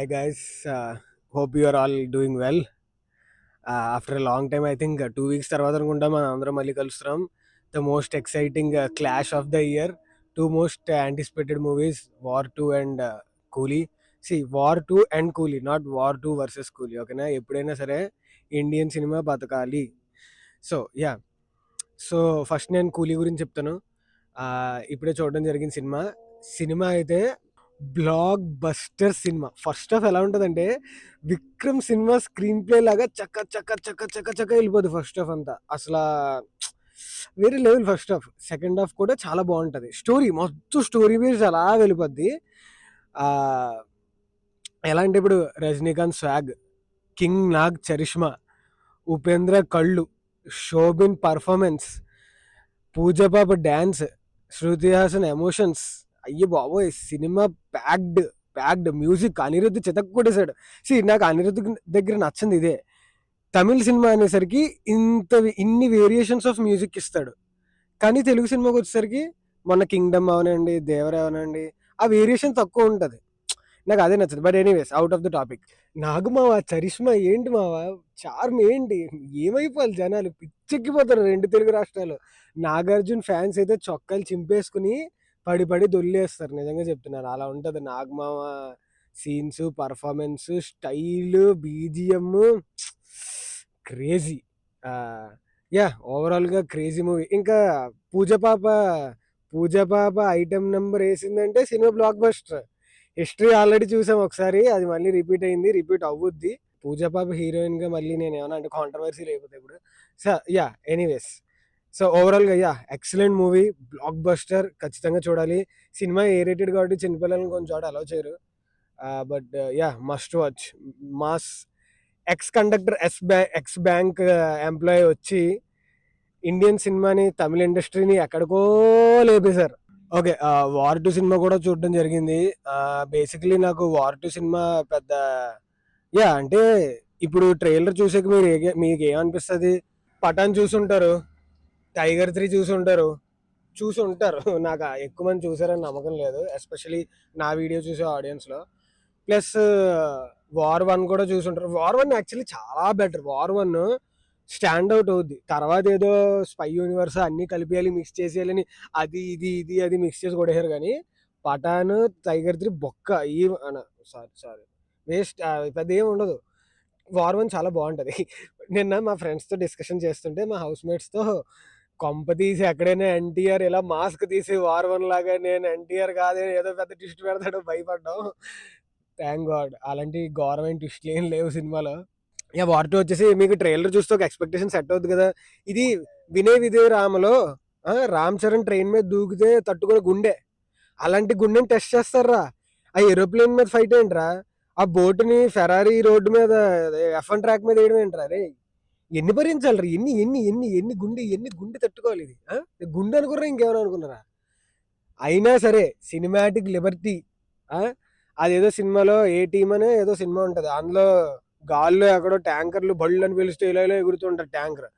Hi guys, hope you are all doing well. After a long time, I think 2 weeks తర్వాత అనుకుంటా మనం అందరం మళ్ళీ కలుస్తున్నాం. The most exciting clash of the year. Two most anticipated movies, War 2 and Coolie. See, War 2 and Coolie, not War 2 versus Coolie. ఓకేనా, ఎప్పుడైనా సరే Indian cinema బతకాలి. So yeah, so first నేను కూలీ గురించి చెప్తాను. ఇప్పుడే చూడడం జరిగిన సినిమా. సినిమా అయితే block buster cinema. First half ఎలా ఉంటుందంటే విక్రమ్ సినిమా స్క్రీన్ ప్లే లాగా చక్క చక్క చక్క చక్క చక్క వెళ్ళిపోద్ది ఫస్ట్ హాఫ్ అంతా. అసలు వేరే level first half. Second half కూడా చాలా బాగుంటుంది. స్టోరీ మొత్తం స్టోరీ బేస్డ్ అలా వెళ్ళిపోద్ది. ఆ, ఎలా అంటే ఇప్పుడు Rajinikanth swag, king Nag charisma, Upendra కళ్ళు, షోబిన్ పర్ఫార్మెన్స్, పూజపాప డ్యాన్స్, శృతి హాసన్ ఎమోషన్స్. అయ్యి బాబోయ్, cinema packed packed. Music Anirudh చితక్ కొట్టేశాడు. నాకు అనిరుద్ధ్ దగ్గర నచ్చింది ఇదే. తమిళ సినిమా అనేసరికి ఇన్ని వేరియేషన్స్ ఆఫ్ మ్యూజిక్ ఇస్తాడు. కానీ తెలుగు సినిమాకి వచ్చేసరికి మొన్న కింగ్డమ్ అవనండి, దేవర అవనండి, ఆ వేరియేషన్ తక్కువ ఉంటుంది. నాకు అదే నచ్చదు. But anyways, out of the topic. నాకు మావా చరిష్మా ఏంటి మావా, చార్మ్ ఏంటి, ఏమైపోవాలి జనాలు, పిచ్చెక్కిపోతారు రెండు తెలుగు రాష్ట్రాలు. నాగార్జున ఫ్యాన్స్ అయితే చొక్కాలు చింపేసుకుని పడి పడి దొల్లేస్తారు. నిజంగా చెప్తున్నాను, అలా ఉంటుంది నాగమావ scenes, performance, style, BGM, crazy. Yeah, ఓవరాల్గా క్రేజీ మూవీ. ఇంకా పూజపాప ఐటమ్ నెంబర్ వేసిందంటే cinema blockbuster. History already చూసాం ఒకసారి, అది మళ్ళీ రిపీట్ అయింది, రిపీట్ అవ్వుద్ది. పూజపాప హీరోయిన్గా మళ్ళీ నేను ఏమన్నా అంటే కాంట్రవర్సీ లేకపోతే ఇప్పుడు. సో యా, ఎనీవేస్, సో ఓవరాల్గా yeah, excellent movie, block buster, ఖచ్చితంగా చూడాలి. సినిమా ఏ రేటెడ్ కాబట్టి చిన్నపిల్లలను కొంచెం చోట అలౌ చేయరు. But yeah, must watch. Mass. X conductor, X bank employee వచ్చి ఇండియన్ సినిమాని, తమిళ ఇండస్ట్రీని ఎక్కడికో లేపేశారు. ఓకే, వార్ 2 సినిమా కూడా చూడడం జరిగింది. బేసిక్లీ నాకు వార్ 2 సినిమా పెద్ద యా అంటే ఇప్పుడు ట్రైలర్ చూసాక మీకు ఏమనిపిస్తుంది? పఠాన్ చూసుంటారు, టైగర్ 3 చూసుంటారు. నాకు ఎక్కువ మంది చూసారని నమ్మకం లేదు, ఎస్పెషలీ నా వీడియో చూసే ఆడియన్స్లో. ప్లస్ వార్ 1 కూడా చూసుంటారు. వార్ 1 యాక్చువల్లీ చాలా బెటర్. వార్ 1 స్టాండ్ అవుట్ అవుద్ది. తర్వాత ఏదో స్పై యూనివర్స్ అన్నీ కలిపేయాలి, మిక్స్ చేసేయాలని అది ఇది మిక్స్ చేసి కొట్టేశారు. కానీ పఠాన్, టైగర్ 3 బొక్క. ఈ సారీ వేస్ట్, పెద్ద ఏమి ఉండదు. వార్ 1 చాలా బాగుంటుంది. నిన్న మా ఫ్రెండ్స్తో డిస్కషన్ చేస్తుంటే, మా హౌస్మేట్స్తో, కొంప తీసి ఎక్కడైనా ఎన్టీఆర్ ఇలా మాస్క్ తీసి వార్ 1 లాగా నేను ఎన్టీఆర్ కాదే ఏదో పెద్ద ట్విస్ట్ పెడతాడో భయపడ్డాం. థ్యాంక్ గాడ్ అలాంటి గవర్నమెంట్ ట్విస్ట్లు ఏం లేవు సినిమాలో. యా, వార్ 2 వచ్చేసి మీకు ట్రైలర్ చూస్తే ఒక ఎక్స్పెక్టేషన్ సెట్ అవుతుంది కదా. ఇది వినయ్ రామలో రామ్ చరణ్ ట్రైన్ మీద దూకితే తట్టుకునే గుండె, అలాంటి గుండెని టెస్ట్ చేస్తారా. ఆ ఏరోప్లేన్ మీద ఫైట్ ఏంట్రా, ఆ బోటుని ఫెరారీ రోడ్డు మీద F1 ట్రాక్ మీద వేయడం ఏంట్రా రే. ఎన్ని భరించాలి, ఎన్ని ఎన్ని ఎన్ని ఎన్ని గుండె తట్టుకోవాలి ఇది. గుండె అనుకున్నారా ఇంకేమైనా అనుకున్నారా? అయినా సరే సినిమాటిక్ లిబర్టీ. అదేదో సినిమాలో ఏ టీమ్ అనే ఏదో సినిమా ఉంటుంది, అందులో గాల్లో ఎక్కడో ట్యాంకర్లు బళ్ళు అని పిలిస్తే ఇలా ఇలా ఎగురుతుంటారు ట్యాంకర్.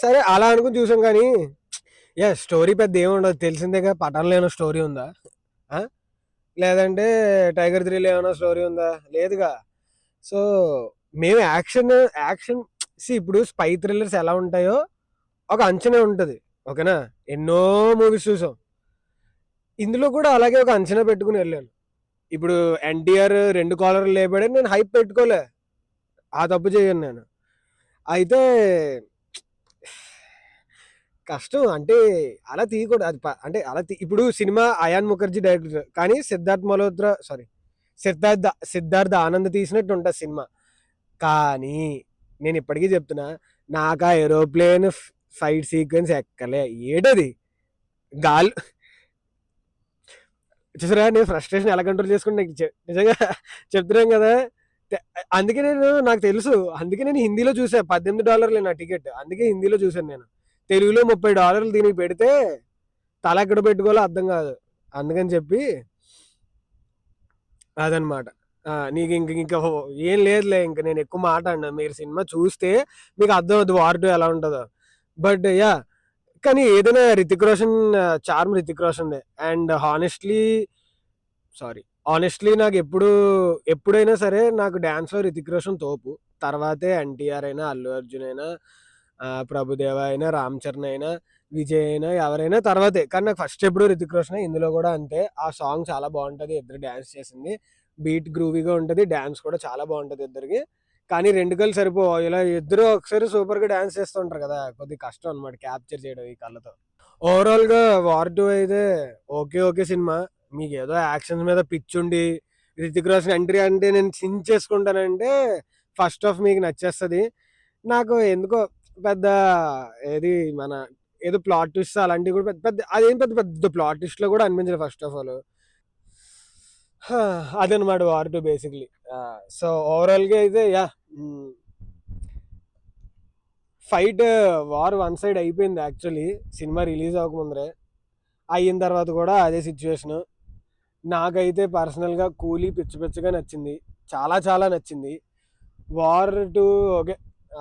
సరే అలా అనుకుని చూసాం. కానీ స్టోరీ పెద్ద ఏముండదు, తెలిసిందేగా. పఠాన్లో ఏమైనా స్టోరీ ఉందా? లేదంటే టైగర్ 3లో ఏమైనా స్టోరీ ఉందా? లేదుగా. సో మేము యాక్షన్ ఇప్పుడు స్పై థ్రిల్లర్స్ ఎలా ఉంటాయో ఒక అంచనా ఉంటుంది, ఓకేనా. ఎన్నో మూవీస్ చూసాం, ఇందులో కూడా అలాగే ఒక అంచనా పెట్టుకుని వెళ్ళాను. ఇప్పుడు ఎన్టీఆర్ 2 కాలర్లు లేపాడని నేను హైప్ పెట్టుకోలే, ఆ తప్పు చేయను నేను. అయితే కష్టం అంటే అలా తీయకూడదు. అది అంటే అలా ఇప్పుడు సినిమా అయాన్ ముఖర్జీ డైరెక్టర్, కానీ సిద్ధార్థ ఆనంద్ తీసినట్టు ఉంటుంది సినిమా. కానీ నేను ఇప్పటికీ చెప్తున్నా, నాకు ఆ ఏరోప్లేన్ ఫైట్ సీక్వెన్స్ ఎక్కలే. ఏటది గాలి చూసారా, నేను ఫ్రస్ట్రేషన్ ఎలా కంట్రోల్ చేసుకుంటే నిజంగా చెప్తున్నాం కదా. అందుకే నాకు తెలుసు, అందుకే నేను హిందీలో చూసా. $18 నా టికెట్, అందుకే హిందీలో చూసాను నేను. తెలుగులో $30 దీనికి పెడితే తల ఎక్కడ పెట్టుకోవాలో అర్థం కాదు. అందుకని చెప్పి అదనమాట. నీకు ఇంకా ఏం లేదులే, ఇంకా నేను ఎక్కువ మాట్లాడినా. మీరు సినిమా చూస్తే మీకు అర్థం అవుతుంది వార్ 2 ఎలా ఉంటుందో. బట్ యా, కానీ ఏదైనా రితిక్ రోషన్ చార్మ్ రితిక్ రోషన్దే. అండ్ ఆనెస్ట్‌లీ ఎప్పుడైనా సరే నాకు డాన్స్‌లో 'రితిక్ రోషన్' తోపు. తర్వాతే 'ఎన్టీఆర్' అయినా, 'అల్లు అర్జున్' అయినా, 'ప్రభుదేవా' అయినా, 'రామ్ చరణ్' అయినా, 'విజయ్' అయినా ఎవరైనా తర్వాతే. కానీ నాకు ఫస్ట్ ఎప్పుడు 'రితిక్ రోషనే'. ఇందులో కూడా అంతే. ఆ సాంగ్ చాలా బావుంటది. ఇద్దరు డాన్స్ చేసింది. బీట్ గ్రూవీగా ఉంటది. డాన్స్ కూడా చాలా బావుంటది ఇద్దరిది. కానీ 2 కళ్ళు సరిపోవు. ఇలా ఇద్దరు ఒకసారి సూపర్‌గా డాన్స్ చేస్తూ ఉంటారు కదా! కొద్దిగా కష్టం అన్నమాట క్యాప్చర్ చేయడం ఈ కళ్ళతో. ఓవరాల్‌గా 'వార్ 2' అయితే ఓకే సినిమా. మీకేదో యాక్షన్స్ మీద పిచ్చుండి 'రితిక్ రోషన్' ఎంట్రీ అంటే నేను చించేసుకుంటానంటే ఫస్ట్ హాఫ్ మీకు నచ్చేస్తది. నాకు ఎందుకో పెద్ద ఏది మన ఏదో ప్లాట్ ట్విస్ట్ అలాంటివి కూడా పెద్ద పెద్ద అదేం పెద్ద పెద్ద ప్లాట్ ట్విస్ట్‌లో కూడా అనిపించలేదు ఫస్ట్ ఆఫ్ ఆల్. అదనమాట 'వార్ 2' బేసిక్‌లీ. సో ఓవరాల్‌గా అయితే యాహ్! హ్మ్. ఫైట్ వార్ వన్ సైడ్ అయిపోయింది యాక్చువల్లీ సినిమా రిలీజ్ అవ్వకముందరే. అయిన తర్వాత కూడా అదే సిచ్యువేషను. నాకైతే పర్సనల్‌గా 'కూలీ' పిచ్చి పిచ్చిగా నచ్చింది. చాలా నచ్చింది. 'War 2' okay.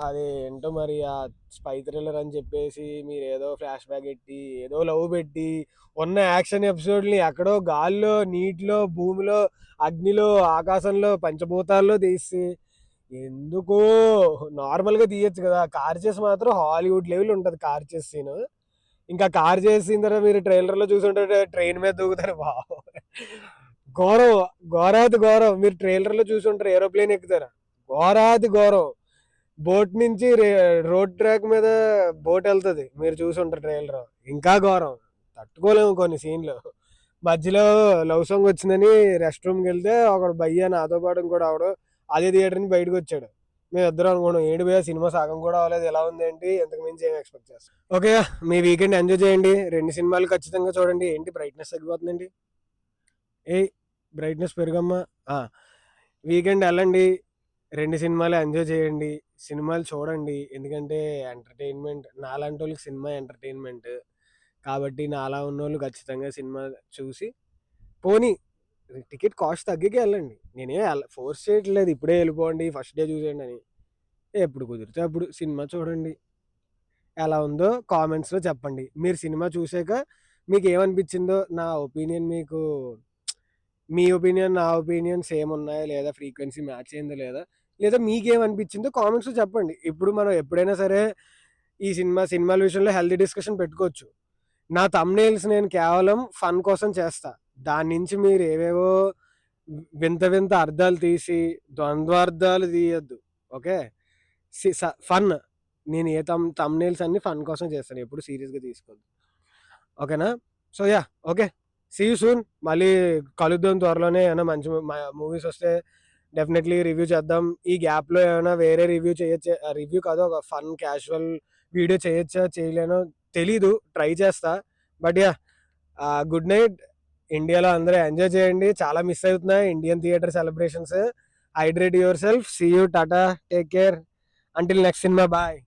అది ఏంటో మరి ఆ స్పై థ్రిల్లర్ అని చెప్పేసి మీరేదో ఫ్లాష్ బ్యాక్ ఎట్టి, ఏదో లవ్ పెట్టి, ఉన్న యాక్షన్ ఎపిసోడ్‌ని ఎక్కడో గాల్లో, నీటిలో, భూమిలో, అగ్నిలో, ఆకాశంలో, పంచభూతాల్లో తీసి ఎందుకో నార్మల్‌గా తీయొచ్చు కదా! కార్ చేస్ మాత్రం హాలీవుడ్ లెవెల్ ఉంటది కార్ చేస్ సీను. ఇంకా కార్ చేసిన తర్వాత మీరు ట్రైలర్‌లో చూసుంటే ట్రైన్ మీద దూకుతారు బాబోయ్! ఘోరం. ఘోరాతి ఘోరం. మీరు ట్రైలర్‌లో చూసుంటారు ఏరోప్లేన్ ఎక్కుతారు. ఘోరాతి ఘోరం. బోట్ నుంచి రోడ్ ట్రాక్ మీద బోట్ ఎళ్తది. మీరు చూసుంటారు ట్రైలర్. ఇంకా ఘోరం. తట్టుకోలేము కొన్ని సీన్‌లు. మధ్యలో లవ్ సాంగ్ వచ్చిందని రెస్ట్ రూమ్‌కెళ్తే ఒకడు భయ్యా నాతో పాటు ఇంకోడు అదే థియేటర్ నుంచి బయటకొచ్చాడు. మేమిద్దరం అనుకున్నాం ఏంటి భయ్యా సినిమా సగం కూడా అవ్వలేదు ఇలా ఉందేంటి? ఇంతకు మించి ఏం ఎక్స్‌పెక్ట్ చేస్తాం. ఓకే. మీ వీకెండ్ ఎంజాయ్ చేయండి. 2 సినిమాలు ఖచ్చితంగా చూడండి. ఏంటి బ్రైట్‌నెస్ తగ్గిపోతుందేంటి? ఏయ్! బ్రైట్‌నెస్ పెరుగమ్మా. ఆ! వీకెండ్ ఎళ్ళండి. 2 సినిమాలు ఎంజాయ్ చేయండి. సినిమాలు చూడండి. ఎందుకంటే ఎంటర్‌టైన్‌మెంట్ నాలాంటోళ్ళకి సినిమా ఎంటర్‌టైన్‌మెంట్. కాబట్టి నాలా ఉన్నోళ్ళు ఖచ్చితంగా సినిమా చూసి పోనీ టికెట్ కాస్ట్ తగ్గికే ఎళ్ళండి. నేనేం ఫోర్స్ చేయట్లేదు. ఇప్పుడే ఎళ్ళిపోండి. First day చూసేయండని. ఎప్పుడు కుదిరితే అప్పుడు సినిమా చూడండి. ఎలా ఉందో కామెంట్స్‌లో చెప్పండి. మీరు సినిమా చూసాక మీకేమనిపించిందో నా ఒపీనియన్ మీకు మీ ఒపీనియన్, నా ఒపీనియన్ సేమ్ ఉన్నాయా? లేదా? ఫ్రీక్వెన్సీ మ్యాచ్ అయిందా లేదా? లేదా మీకేమనిపించిందో కామెంట్స్‌లో చెప్పండి. ఇప్పుడు మనం ఎప్పుడైనా సరే ఈ సినిమాల విషయంలో హెల్తీ డిస్కషన్ పెట్టుకోవచ్చు. నా థంబ్‌నెయిల్స్ నేను కేవలం ఫన్ కోసం చేస్తా. దాని నుంచి మీరు ఏవేవో వింత అర్థాలు తీసి ద్వంద్వార్థాలు తీయొద్దు. ఓకే. ఫన్. నేను ఏ థంబ్‌నెయిల్స్ అన్నీ ఫన్ కోసం చేస్తాను. ఎప్పుడు సీరియస్‌గా తీసుకోవద్దు. ఓకేనా? So yeah! Okay. See you soon. మళ్ళీ కలుద్దాం త్వరలోనే. ఏమైనా మంచి మూవీస్ వస్తే డెఫినెట్‌లీ రివ్యూ చేద్దాం. ఈ గ్యాప్‌లో ఏమైనా వేరే రివ్యూ కాదు ఒక ఫన్ క్యాజువల్ వీడియో చేయొచ్చా? చేయలేనో తెలీదు. ట్రై చేస్తా. But yeah! Good night. ఇండియాలో అందరూ ఎంజాయ్ చేయండి. చాలా మిస్ అవుతున్నా Indian theatre celebrations. Hydrate yourself. See you. Tata. Take care. Until next cinema. Bye.